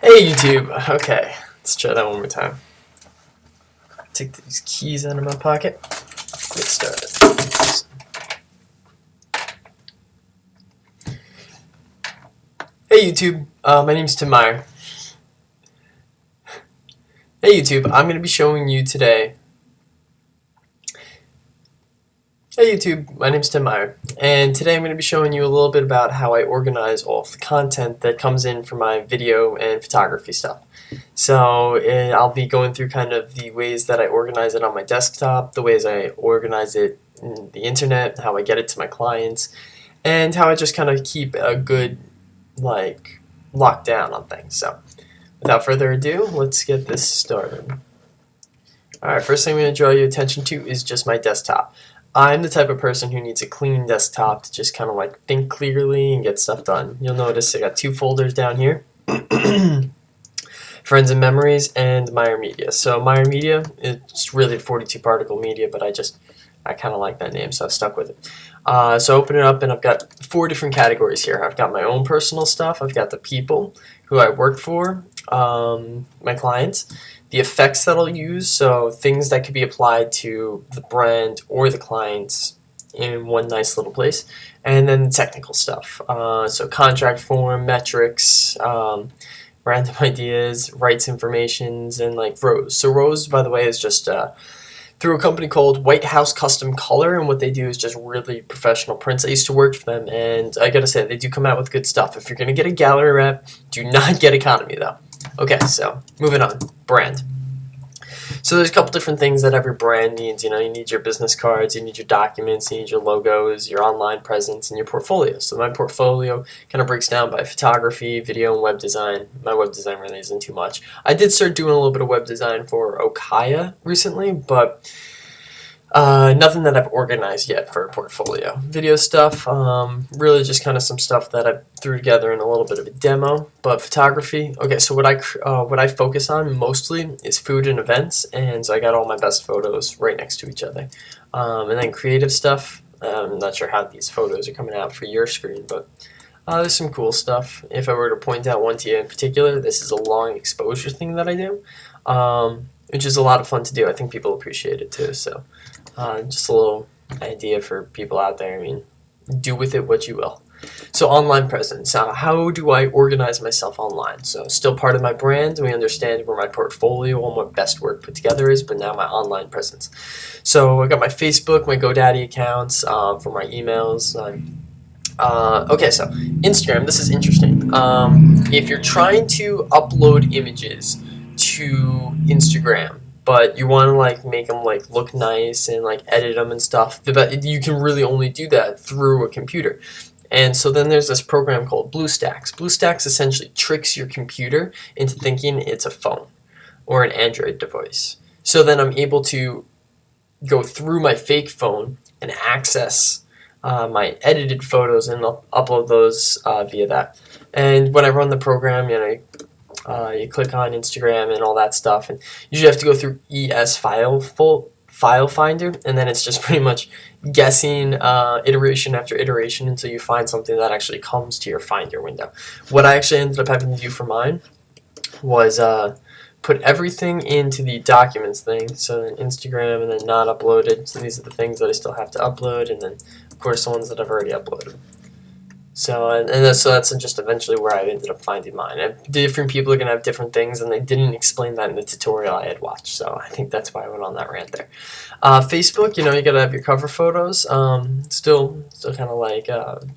Hey YouTube! Okay, let's try that one more time. Take these keys out of my pocket. Get started. Hey YouTube, my name's Tim Meyer. Hey YouTube, I'm going to be showing you today. Hey YouTube, my name's Tim Meyer, and today I'm going to be showing you a little bit about how I organize all of the content that comes in for my video and photography stuff. So I'll be going through kind of the ways that I organize it on my desktop, the ways I organize it in the internet, how I get it to my clients, and how I just kind of keep a good lockdown on things. So without further ado, let's get this started. Alright, first thing I'm going to draw your attention to is just my desktop. I'm the type of person who needs a clean desktop to just kind of like think clearly and get stuff done. You'll notice I got two folders down here. Friends and Memories and Meyer Media. So Meyer Media, it's really 42 particle media, but I kind of like that name, so I've stuck with it. So open it up, and I've got 4 different categories here. I've got my own personal stuff, I've got the people who I work for, my clients, the effects that I'll use, so things that could be applied to the brand or the clients in one nice little place, and then the technical stuff, so contract form, metrics, random ideas, rights informations, and like Rose. So Rose, by the way, is just through a company called White House Custom Color, and what they do is just really professional prints. I used to work for them, and I gotta say, they do come out with good stuff. If you're gonna get a gallery wrap, do not get economy though. Okay, so moving on. Brand. So there's a couple different things that every brand needs. You know, you need your business cards, you need your documents, you need your logos, your online presence, and your portfolio. So my portfolio kind of breaks down by photography, video, and web design. My web design really isn't too much. I did start doing a little bit of web design for Okaya recently, but nothing that I've organized yet for a portfolio. Video stuff, really just kind of some stuff that I threw together in a little bit of a demo. But photography, okay, so what I focus on mostly is food and events, and so I got all my best photos right next to each other. And then creative stuff, I'm not sure how these photos are coming out for your screen, but there's some cool stuff. If I were to point out one to you in particular, this is a long exposure thing that I do, which is a lot of fun to do. I think people appreciate it too, so just a little idea for people out there. I mean, do with it what you will. So online presence. How do I organize myself online? So still part of my brand. We understand where my portfolio and what best work put together is, but now my online presence. So I got my Facebook, my GoDaddy accounts for my emails. Okay, so Instagram. This is interesting. If you're trying to upload images to Instagram, but you want to like make them like look nice and like edit them and stuff, but you can really only do that through a computer. And so then there's this program called BlueStacks. BlueStacks essentially tricks your computer into thinking it's a phone or an Android device. So then I'm able to go through my fake phone and access my edited photos and upload those via that. And when I run the program, you know, you click on Instagram and all that stuff, and you usually have to go through ES file finder, and then it's just pretty much guessing iteration after iteration until you find something that actually comes to your Finder window. What I actually ended up having to do for mine was put everything into the documents thing, so then Instagram and then not uploaded. So these are the things that I still have to upload, and then of course the ones that I've already uploaded. So so that's just eventually where I ended up finding mine. And different people are going to have different things, and they didn't explain that in the tutorial I had watched, so I think that's why I went on that rant there. Facebook, you know, you got to have your cover photos. Still kind of like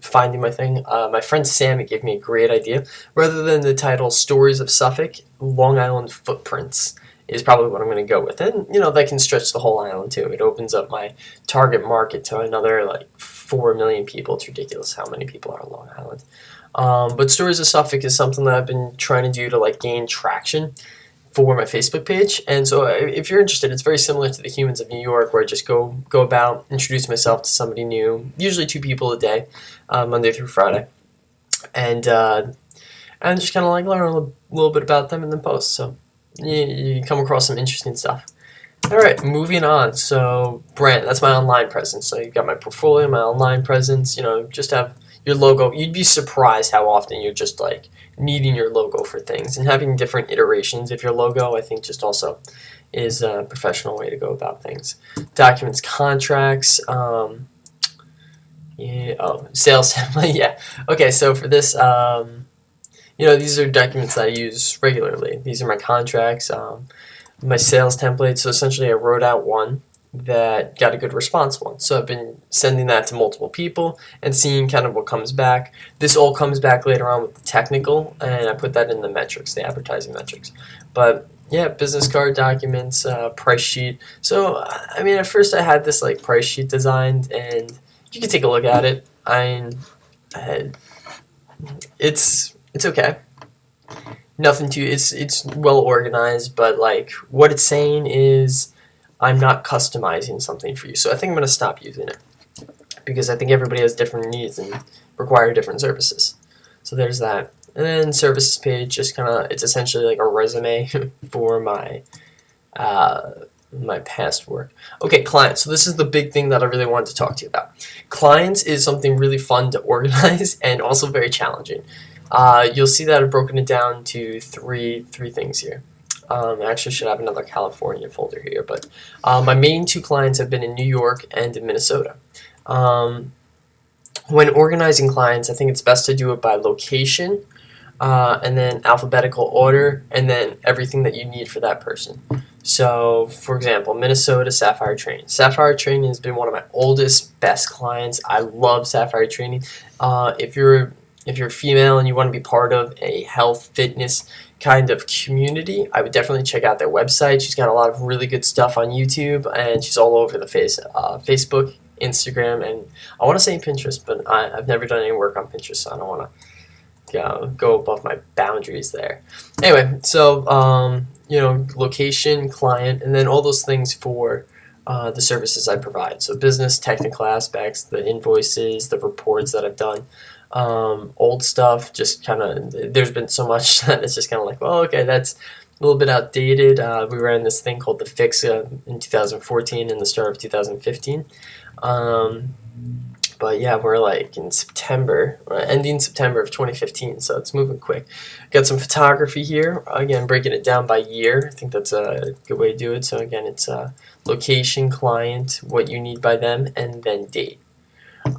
finding my thing. My friend Sammy gave me a great idea. Rather than the title Stories of Suffolk, Long Island Footprints is probably what I'm going to go with. And, you know, that can stretch the whole island, too. It opens up my target market to another, like, 4 million people. It's ridiculous how many people are on Long Island. But Stories of Suffolk is something that I've been trying to do to, like, gain traction for my Facebook page. And so if you're interested, it's very similar to the Humans of New York, where I just go about, introduce myself to somebody new, usually 2 people a day, Monday through Friday. And just kind of, like, learn a little bit about them and then post. So you come across some interesting stuff. Alright, moving on. So brand, that's my online presence. So you've got my portfolio, my online presence, you know, just have your logo. You'd be surprised how often you're just like needing your logo for things and having different iterations of your logo, I think just also is a professional way to go about things. Documents, contracts, yeah, oh, sales template, yeah. Okay, so for this, these are documents that I use regularly. These are my contracts, my sales template. So essentially I wrote out one that got a good response one. So I've been sending that to multiple people and seeing kind of what comes back. This all comes back later on with the technical, and I put that in the metrics, the advertising metrics. But yeah, business card documents, price sheet. So I mean, at first I had this like price sheet designed, and you can take a look at it. It's okay. Nothing too. It's well organized, but like what it's saying is, I'm not customizing something for you. So I think I'm gonna stop using it because I think everybody has different needs and require different services. So there's that. And then services page, just kind of, it's essentially like a resume for my my past work. Okay, clients. So this is the big thing that I really wanted to talk to you about. Clients is something really fun to organize and also very challenging. You'll see that I've broken it down to three things here. I actually should have another California folder here, but my main two clients have been in New York and in Minnesota. When organizing clients, I think it's best to do it by location, and then alphabetical order, and then everything that you need for that person. So, for example, Minnesota Sapphire Training. Sapphire Training has been one of my oldest, best clients. I love Sapphire Training. If you're female and you want to be part of a health, fitness kind of community, I would definitely check out their website. She's got a lot of really good stuff on YouTube, and she's all over the Facebook, Instagram, and I want to say Pinterest, but I've never done any work on Pinterest, so I don't want to go above my boundaries there. Anyway, so location, client, and then all those things for the services I provide. So business, technical aspects, the invoices, the reports that I've done. Old stuff, just kind of, there's been so much that it's just kind of like, well, okay, that's a little bit outdated. We ran this thing called the Fix in 2014 and the start of 2015. But yeah, we're like in September, ending September of 2015, so it's moving quick. Got some photography here, again, breaking it down by year. I think that's a good way to do it. So again, it's location, client, what you need by them, and then date.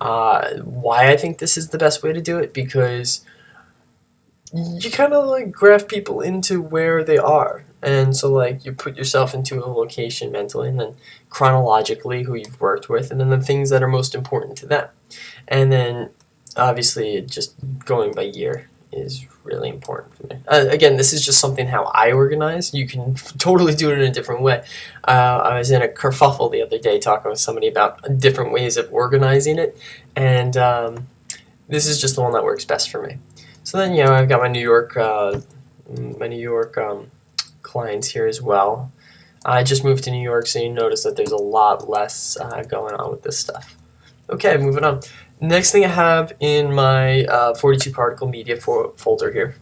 Why I think this is the best way to do it, because you kind of like graph people into where they are, and so like you put yourself into a location mentally, and then chronologically who you've worked with, and then the things that are most important to them, and then obviously just going by year is really important for me. Again, this is just something how I organize. You can totally do it in a different way. I was in a kerfuffle the other day talking with somebody about different ways of organizing it, and this is just the one that works best for me. So then, I've got my New York clients here as well. I just moved to New York, so you notice that there's a lot less going on with this stuff. Okay, moving on. Next thing I have in my 42 particle media folder here,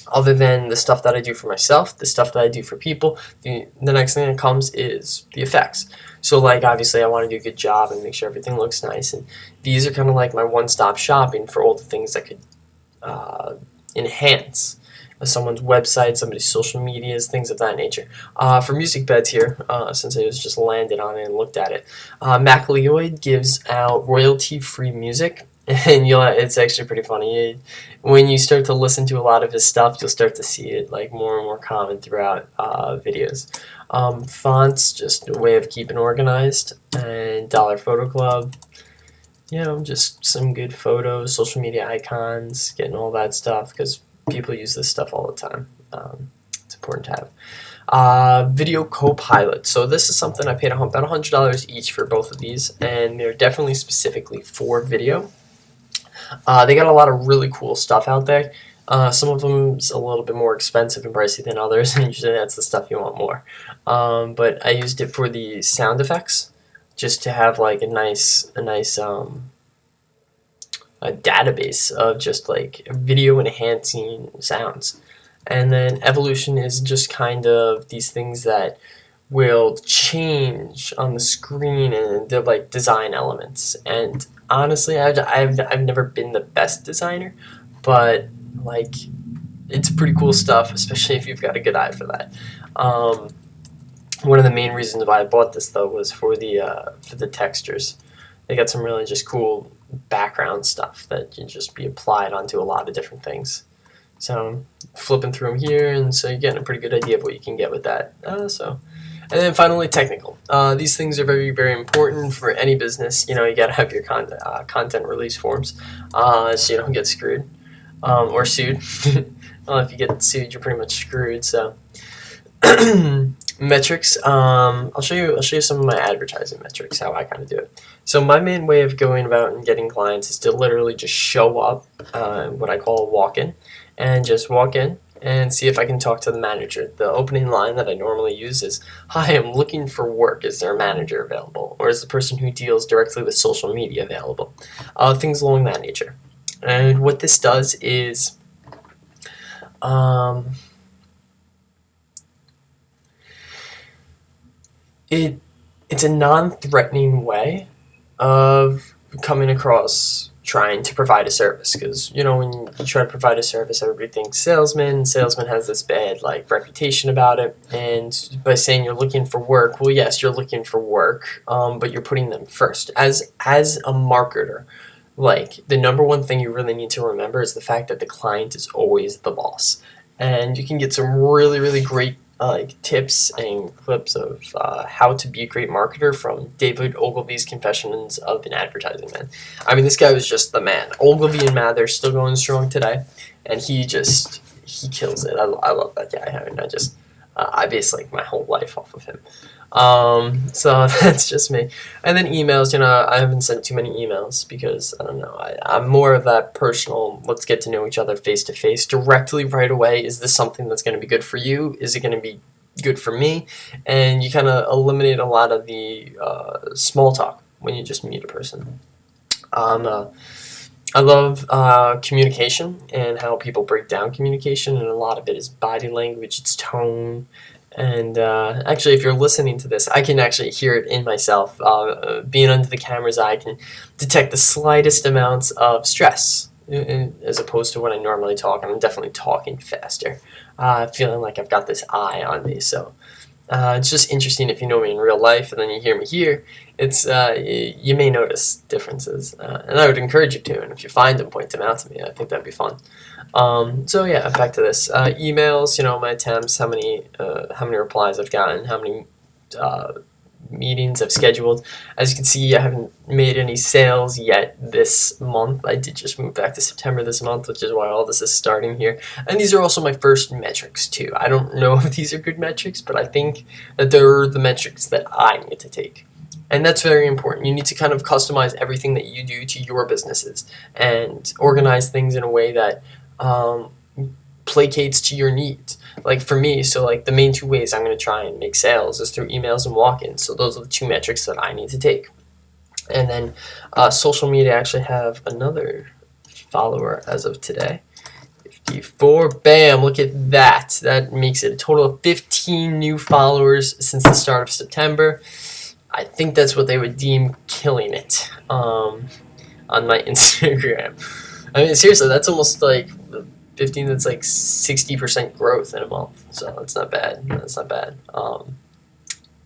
other than the stuff that I do for myself, the stuff that I do for people, the next thing that comes is the effects. So like obviously I want to do a good job and make sure everything looks nice, and these are kind of like my one-stop shopping for all the things that could enhance someone's website, somebody's social medias, things of that nature. For music beds here, since I was just landed on it and looked at it, Macleod gives out royalty-free music, and it's actually pretty funny. When you start to listen to a lot of his stuff, you'll start to see it like more and more common throughout videos. Fonts, just a way of keeping organized, and Dollar Photo Club. Just some good photos, social media icons, getting all that stuff, because people use this stuff all the time. It's important to have. Video Copilot. So this is something I paid about $100 each for both of these, and they're definitely specifically for video. They got a lot of really cool stuff out there. Some of them's a little bit more expensive and pricey than others, and usually that's the stuff you want more. But I used it for the sound effects, just to have like a nice a database of just like video enhancing sounds. And then Evolution is just kind of these things that will change on the screen, and they're like design elements. And honestly, I've never been the best designer, but like it's pretty cool stuff, especially if you've got a good eye for that. One of the main reasons why I bought this though was for the textures. They got some really just cool background stuff that can just be applied onto a lot of different things. So flipping through them here, and so you're getting a pretty good idea of what you can get with that. And then finally, technical. These things are very, very important for any business. You gotta have your content release forms, so you don't get screwed or sued. If you get sued, you're pretty much screwed. So metrics. I'll show you some of my advertising metrics, how I kind of do it. So my main way of going about and getting clients is to literally just show up, what I call a walk-in, and just walk in and see if I can talk to the manager. The opening line that I normally use is, "Hi, I'm looking for work. Is there a manager available? Or is the person who deals directly with social media available?" Things along that nature. And what this does is, it's a non-threatening way of coming across trying to provide a service, because when you try to provide a service, everybody thinks salesman has this bad reputation about it. And by saying you're looking for work, well, yes, you're looking for work, but you're putting them first as a marketer. The number one thing you really need to remember is the fact that the client is always the boss. And you can get some really, really great tips and clips of how to be a great marketer from David Ogilvy's Confessions of an Advertising Man. I mean, this guy was just the man. Ogilvy and Mather still going strong today, and he kills it. I love that guy. I mean, I base my whole life off of him. So that's just me. And then emails, I haven't sent too many emails because, I don't know, I'm more of that personal, let's get to know each other face to face directly right away. Is this something that's going to be good for you? Is it going to be good for me? And you kind of eliminate a lot of the small talk when you just meet a person. I love communication and how people break down communication, and a lot of it is body language, it's tone. And actually, if you're listening to this, I can actually hear it in myself. Being under the camera's eye, I can detect the slightest amounts of stress as opposed to when I normally talk. And I'm definitely talking faster, feeling like I've got this eye on me. So it's just interesting if you know me in real life and then you hear me here. It's you may notice differences, and I would encourage you to. And if you find them, point them out to me. I think that'd be fun. So yeah, back to this. Emails, my attempts, how many replies I've gotten, how many meetings I've scheduled. As you can see, I haven't made any sales yet this month. I did just move back to September this month, which is why all this is starting here. And these are also my first metrics too. I don't know if these are good metrics, but I think that they're the metrics that I need to take. And that's very important. You need to kind of customize everything that you do to your businesses and organize things in a way that placates to your needs. For me, so the main two ways I'm going to try and make sales is through emails and walk-ins. So those are the two metrics that I need to take. And then social media, I actually have another follower as of today. 54, bam, look at that. That makes it a total of 15 new followers since the start of September. I think that's what they would deem killing it on my Instagram. I mean, seriously, that's almost 15, that's 60% growth in a month. So that's not bad. That's not bad.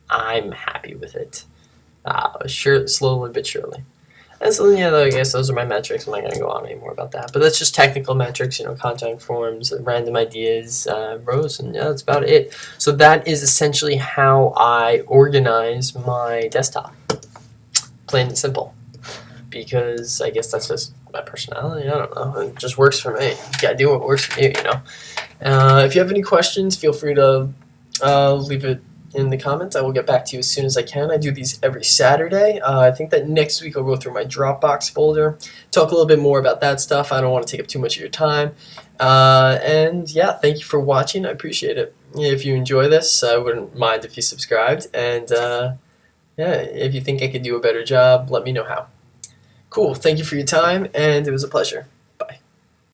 I'm happy with it. Sure, slowly but surely. And so then, I guess those are my metrics. I'm not going to go on any more about that. But that's just technical metrics, contact forms, random ideas, rows, and that's about it. So that is essentially how I organize my desktop. Plain and simple. Because I guess that's just my personality. I don't know. It just works for me. You gotta do what works for you, If you have any questions, feel free to leave it in the comments. I will get back to you as soon as I can. I do these every Saturday. I think that next week I'll go through my Dropbox folder, talk a little bit more about that stuff. I don't want to take up too much of your time. And yeah, thank you for watching. I appreciate it. If you enjoy this, I wouldn't mind if you subscribed. And yeah, if you think I could do a better job, let me know how. Cool. Thank you for your time, and it was a pleasure.